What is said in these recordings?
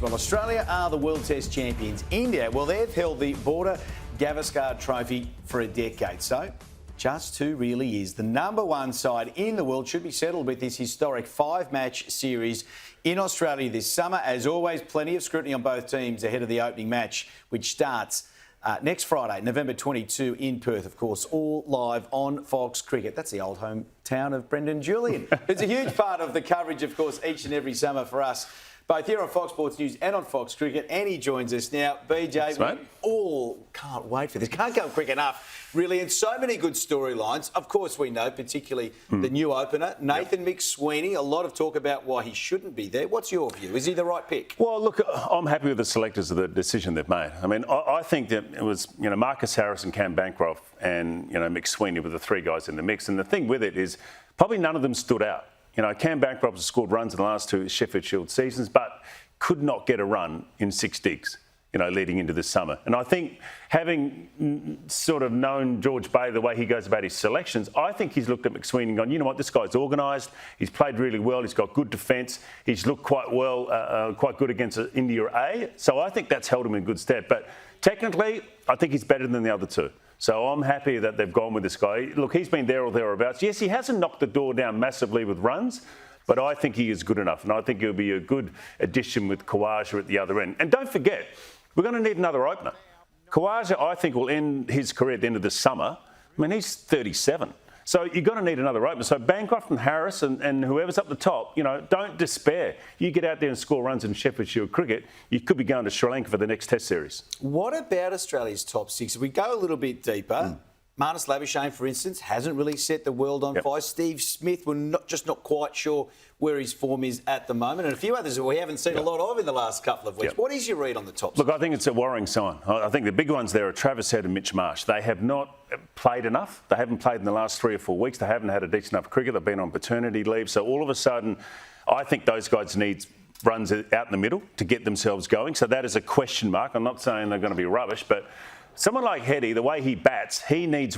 Well, Australia are the World Test champions. India, well, they've held the Border Gavaskar Trophy for a decade. So, just who really is the number one side in the world should be settled with this historic 5-match series in Australia this summer. As always, plenty of scrutiny on both teams ahead of the opening match, which starts next Friday, November 22 in Perth, of course, all live on Fox Cricket. That's the old hometown of Brendon Julian. It's a huge part of the coverage, of course, each and every summer for us, both here on Fox Sports News and on Fox Cricket. And he joins us now. BJ, we all can't wait for this. Can't go quick enough, really. And so many good storylines. Of course, we know, particularly the new opener, Nathan McSweeney. A lot of talk about why he shouldn't be there. What's your view? Is he the right pick? Well, look, I'm happy with the selectors of the decision they've made. I mean, I think that it was, Marcus Harris and Cam Bancroft and, McSweeney were the three guys in the mix. And the thing with it is probably none of them stood out. Cam Bancroft has scored runs in the last two Sheffield Shield seasons, but could not get a run in 6 digs, leading into this summer. And I think having sort of known George Bay, the way he goes about his selections, I think he's looked at McSweeney and gone, you know what, this guy's organised, he's played really well, he's got good defence, he's looked quite well, quite good against India A. So I think that's held him in good stead. But technically, I think he's better than the other two. So I'm happy that they've gone with this guy. Look, he's been there or thereabouts. Yes, he hasn't knocked the door down massively with runs, but I think he is good enough. And I think he'll be a good addition with Khawaja at the other end. And don't forget, we're going to need another opener. Khawaja, I think, will end his career at the end of the summer. I mean, he's 37. So you're going to need another opener. So Bancroft and Harris and whoever's up the top, don't despair. You get out there and score runs in Sheffield Shield cricket, you could be going to Sri Lanka for the next Test series. What about Australia's top six? If we go a little bit deeper, Marnus Labuschagne, for instance, hasn't really set the world on fire. Steve Smith, we're not quite sure where his form is at the moment, and a few others that we haven't seen a lot of in the last couple of weeks. What is your read on the top Look, six? I think it's a worrying sign. I think the big ones there are Travis Head and Mitch Marsh. They have not played enough. They haven't played in the last 3 or 4 weeks. They haven't had a decent enough cricket. They've been on paternity leave. So all of a sudden, I think those guys need runs out in the middle to get themselves going. So that is a question mark. I'm not saying they're going to be rubbish, but someone like Heady, the way he bats, he needs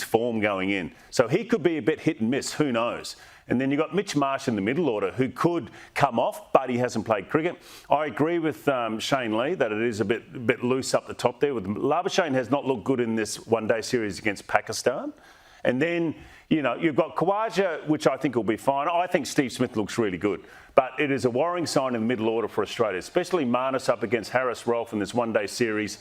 form going in. So he could be a bit hit and miss, who knows? And then you've got Mitch Marsh in the middle order who could come off, but he hasn't played cricket. I agree with Shane Lee that it is a bit loose up the top there. Labuschagne has not looked good in this one-day series against Pakistan. And then, you've got Khawaja, which I think will be fine. I think Steve Smith looks really good. But it is a worrying sign in the middle order for Australia, especially Marnus up against Harris Rolfe in this one-day series,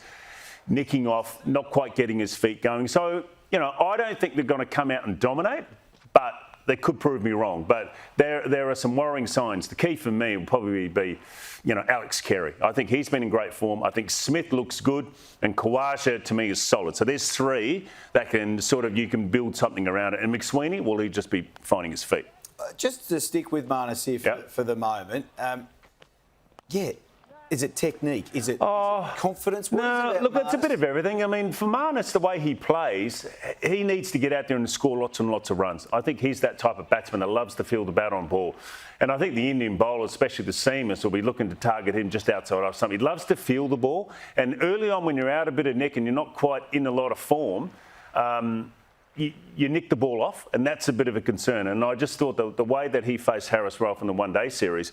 nicking off, not quite getting his feet going. So, I don't think they're going to come out and dominate, but they could prove me wrong. But there are some worrying signs. The key for me will probably be, Alex Carey. I think he's been in great form. I think Smith looks good, and Khawaja to me is solid. So there's 3 that you can build something around it. And McSweeney, will he just be finding his feet? Just to stick with Marnus here for the moment, is it technique? Is it confidence? No, look, it's a bit of everything. I mean, for Marnus, the way he plays, he needs to get out there and score lots and lots of runs. I think he's that type of batsman that loves to feel the bat on ball. And I think the Indian bowlers, especially the seamers, will be looking to target him just outside off something. He loves to feel the ball. And early on, when you're out a bit of nick and you're not quite in a lot of form, you nick the ball off, and that's a bit of a concern. And I just thought the way that he faced Harris Rolfe in the one-day series,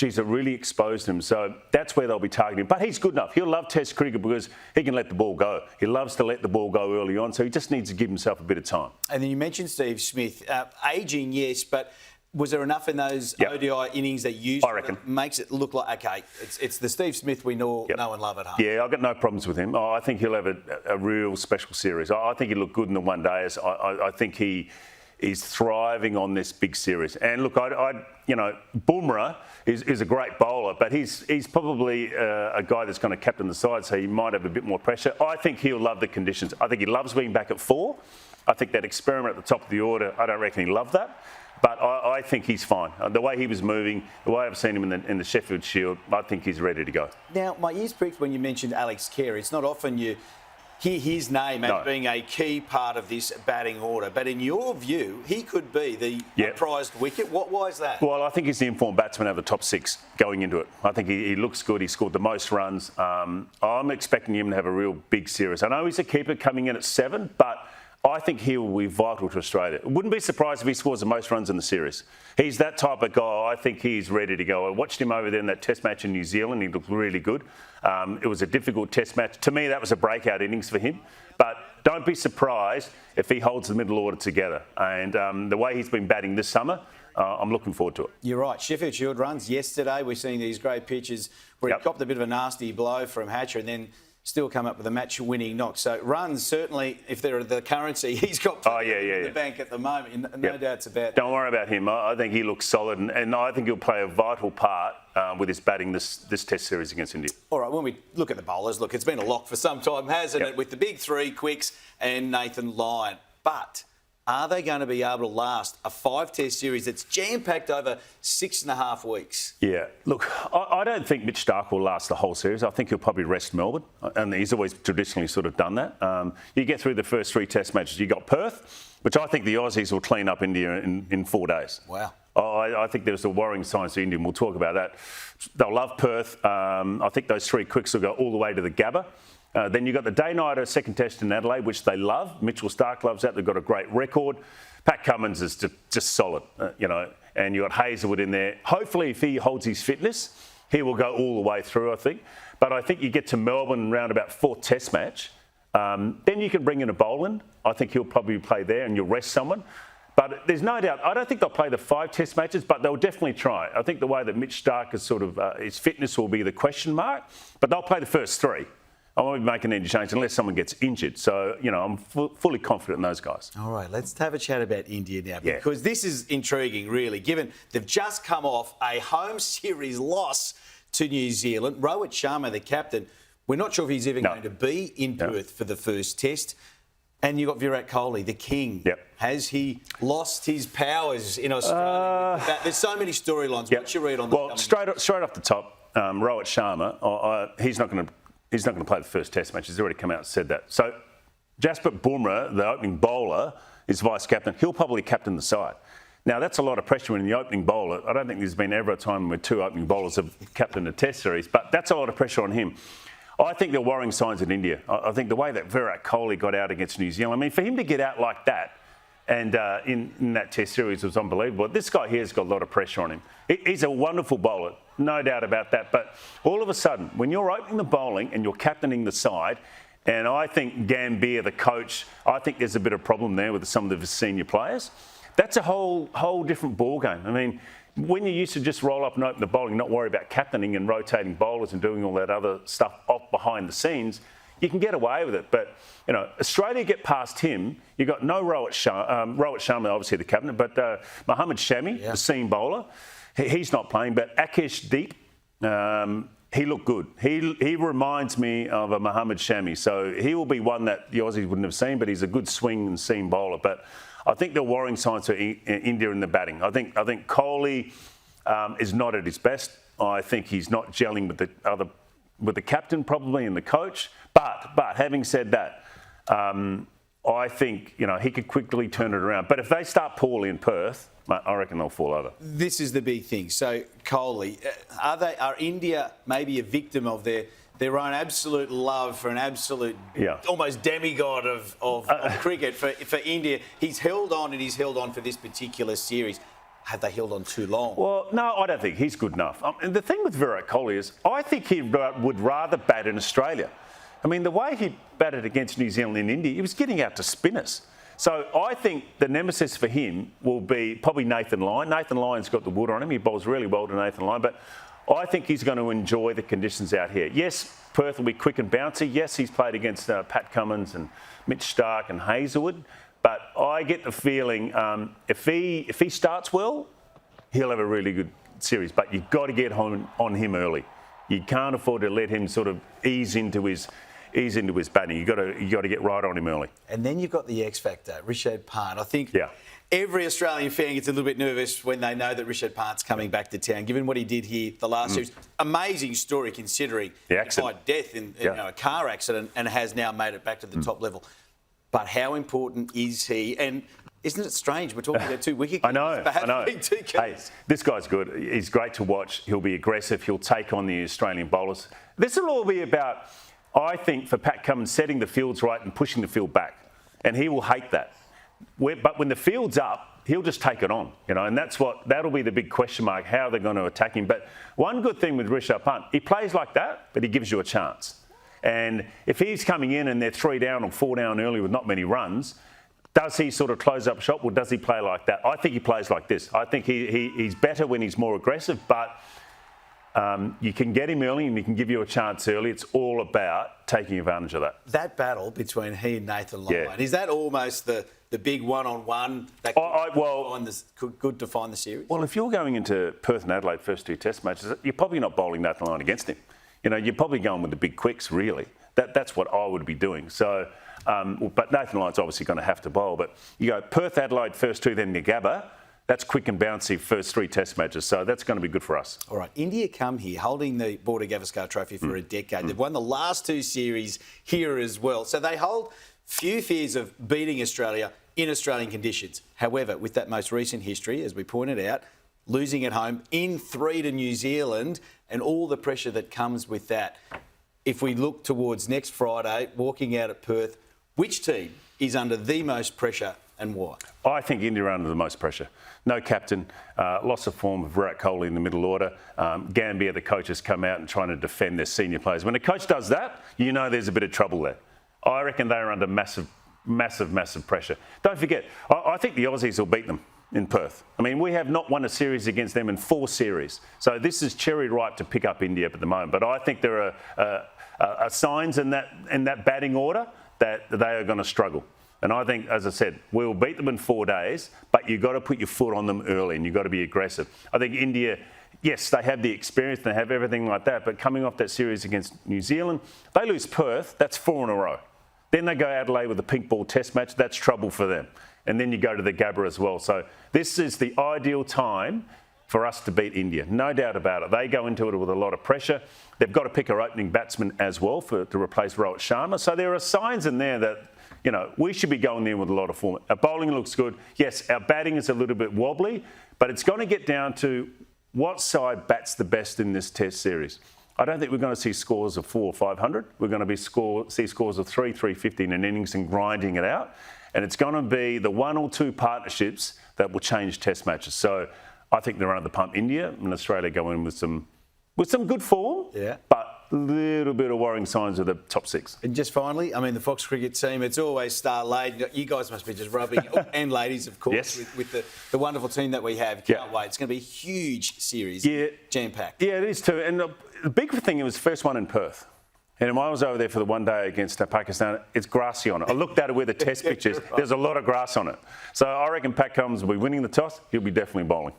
it really exposed him. So that's where they'll be targeting him. But he's good enough. He'll love Test cricket because he can let the ball go. He loves to let the ball go early on, so he just needs to give himself a bit of time. And then you mentioned Steve Smith. Ageing, yes, but was there enough in those ODI innings that you makes it look like, okay, it's the Steve Smith we know and love at home? Yeah, I've got no problems with him. I think he'll have a real special series. I think he looked good in the one days. I think he is thriving on this big series. And look, Bumrah is a great bowler, but he's probably a guy that's going to captain the side, so he might have a bit more pressure. I think he'll love the conditions. I think he loves being back at 4. I think that experiment at the top of the order, I don't reckon he loved that. But I think he's fine. The way he was moving, the way I've seen him in the Sheffield Shield, I think he's ready to go. Now, my ears pricked when you mentioned Alex Carey. It's not often you hear his name as being a key part of this batting order. But in your view, he could be the prized wicket. Why is that? Well, I think he's the informed batsman out of the top 6 going into it. I think he looks good. He scored the most runs. I'm expecting him to have a real big series. I know he's a keeper coming in at 7, but I think he will be vital to Australia. Wouldn't be surprised if he scores the most runs in the series. He's that type of guy. I think he's ready to go. I watched him over there in that test match in New Zealand. He looked really good. It was a difficult test match. To me, that was a breakout innings for him. But don't be surprised if he holds the middle order together. And the way he's been batting this summer, I'm looking forward to it. You're right. Sheffield Shield runs yesterday. We're seeing these great pitches where he copped a bit of a nasty blow from Hatcher and then still come up with a match-winning knock. So runs, certainly, if they're the currency, he's got in the bank at the moment. No doubts about that. Don't worry about him. I think he looks solid, and I think he'll play a vital part with his batting this Test series against India. All right, when we look at the bowlers, look, it's been a lock for some time, hasn't it, with the big three, Quicks and Nathan Lyon. But are they going to be able to last a 5-test series that's jam-packed over 6.5 weeks? Yeah, look, I don't think Mitch Starc will last the whole series. I think he'll probably rest Melbourne, and he's always traditionally sort of done that. You get through the first 3 test matches. You got Perth, which I think the Aussies will clean up India in 4 days. Wow. I think there's a worrying signs to India, and we'll talk about that. They'll love Perth. I think those 3 Quicks will go all the way to the Gabba. Then you've got the day-nighter second test in Adelaide, which they love. Mitchell Starc loves that. They've got a great record. Pat Cummins is just solid, and you've got Hazelwood in there. Hopefully, if he holds his fitness, he will go all the way through, I think. But I think you get to Melbourne around about 4th test match. Then you can bring in a Boland. I think he'll probably play there and you'll rest someone. But there's no doubt, I don't think they'll play the 5 test matches, but they'll definitely try. I think the way that Mitch Starc is sort of, his fitness will be the question mark, but they'll play the first 3. I won't be making any change unless someone gets injured. So, I'm fully confident in those guys. All right, let's have a chat about India now, because this is intriguing, really, given they've just come off a home series loss to New Zealand. Rohit Sharma, the captain, we're not sure if he's even going to be in Perth for the first test. And you've got Virat Kohli, the king. Yep. Has he lost his powers in Australia? There's so many storylines. What's your read on that? Well, straight off the top, Rohit Sharma, he's not going to play the first test match. He's already come out and said that. So Jasprit Bumrah, the opening bowler, is vice-captain. He'll probably captain the side. Now, that's a lot of pressure when the opening bowler. I don't think there's been ever a time where 2 opening bowlers have captained a test series, but that's a lot of pressure on him. I think there are worrying signs in India. I think the way that Virat Kohli got out against New Zealand, for him to get out like that and in that test series was unbelievable. This guy here has got a lot of pressure on him. He's a wonderful bowler, no doubt about that. But all of a sudden, when you're opening the bowling and you're captaining the side, and I think Gambier, the coach, I think there's a bit of problem there with some of the senior players. That's a whole different ballgame. When you used to just roll up and open the bowling, not worry about captaining and rotating bowlers and doing all that other stuff off behind the scenes, you can get away with it. But, Australia get past him. You've got no Rohit Sharma, obviously the captain, but Mohammad Shami, the seam bowler, he's not playing. But Akash Deep, he looked good. He reminds me of a Mohammad Shami. So he will be one that the Aussies wouldn't have seen, but he's a good swing and seam bowler. But I think there are worrying signs for India in the batting. I think Kohli is not at his best. I think he's not gelling with the captain probably and the coach. But having said that, I think he could quickly turn it around. But if they start poorly in Perth, I reckon they'll fall over. This is the big thing. So Kohli, are India maybe a victim of their own absolute love for an absolute almost demigod of cricket for India? He's held on and he's held on for this particular series. Have they held on too long? Well, no, I don't think he's good enough. And the thing with Virat Kohli is I think he would rather bat in Australia. The way he batted against New Zealand in India, he was getting out to spinners. So I think the nemesis for him will be probably Nathan Lyon. Nathan Lyon's got the wood on him. He bowls really well to Nathan Lyon. But I think he's going to enjoy the conditions out here. Yes, Perth will be quick and bouncy. Yes, he's played against Pat Cummins and Mitch Starc and Hazelwood. But I get the feeling if he starts well, he'll have a really good series. But you've got to get on him early. You can't afford to let him sort of ease into his batting. You've got to get right on him early. And then you've got the X factor, Rishabh Pant. I think every Australian fan gets a little bit nervous when they know that Rishabh Pant's coming back to town, given what he did here the last series. Amazing story considering he died death in a car accident and has now made it back to the top level. But how important is he? And isn't it strange? We're talking about 2 wicket keepers. I know. Hey, this guy's good. He's great to watch. He'll be aggressive. He'll take on the Australian bowlers. This will all be about, I think, for Pat Cummins, setting the fields right and pushing the field back. and he will hate that. But when the field's up, he'll just take it on, and that'll be the big question mark, how they're going to attack him. But one good thing with Rishabh Pant, he plays like that, but he gives you a chance. And if he's coming in and they're 3 down or 4 down early with not many runs, does he sort of close up shop or does he play like that? I think he plays like this. I think he's better when he's more aggressive, but you can get him early and he can give you a chance early. It's all about taking advantage of that. That battle between he and Nathan Lyon, is that almost the big one-on-one that could define the series? Well, if you're going into Perth and Adelaide first 2 test matches, you're probably not bowling Nathan Lyon against him. You're probably going with the big quicks, really. That's what I would be doing. So, but Nathan Lyon's obviously going to have to bowl. But you go Perth, Adelaide first 2, then the Gabba. That's quick and bouncy first 3 test matches. So that's going to be good for us. All right, India come here holding the Border Gavaskar Trophy for a decade. They've won the last 2 series here as well. So they hold few fears of beating Australia in Australian conditions. However, with that most recent history, as we pointed out, losing at home in 3 to New Zealand and all the pressure that comes with that. If we look towards next Friday, walking out at Perth, which team is under the most pressure and why? I think India are under the most pressure. No captain, loss of form of Virat Kohli in the middle order. Gambia, the coaches come out and trying to defend their senior players. When a coach does that, there's a bit of trouble there. I reckon they're under massive pressure. Don't forget, I think the Aussies will beat them in Perth. I mean, we have not won a series against them in 4 series. So this is cherry ripe to pick up India at the moment. But I think there are signs in that batting order that they are going to struggle. And I think, as I said, we'll beat them in 4 days, but you've got to put your foot on them early and you've got to be aggressive. I think India, yes, they have the experience, they have everything like that, but coming off that series against New Zealand, they lose Perth, that's 4 in a row. Then they go Adelaide with a pink ball test match, that's trouble for them. And then you go to the Gabba as well. So this is the ideal time for us to beat India, no doubt about it. They go into it with a lot of pressure. They've got to pick our opening batsman as well to replace Rohit Sharma. So there are signs in there that, we should be going there with a lot of form. Our bowling looks good. Yes, our batting is a little bit wobbly, but it's going to get down to what side bats the best in this test series. I don't think we're going to see scores of 400 or 500. We're going to see scores of 350 in an innings and grinding it out. And it's going to be the 1 or 2 partnerships that will change test matches. So I think they're under the pump. India and Australia go in with some good form, but a little bit of worrying signs of the top 6. And just finally, the Fox cricket team, it's always star-laden. You guys must be just rubbing, and ladies, of course, yes. with the wonderful team that we have. Can't wait. It's going to be a huge series, jam-packed. Yeah, it is too. And the big thing, it was first one in Perth. And when I was over there for the 1 day against Pakistan, it's grassy on it. I looked at it with the test pictures. There's a lot of grass on it. So I reckon Pat Cummins will be winning the toss. He'll be definitely bowling.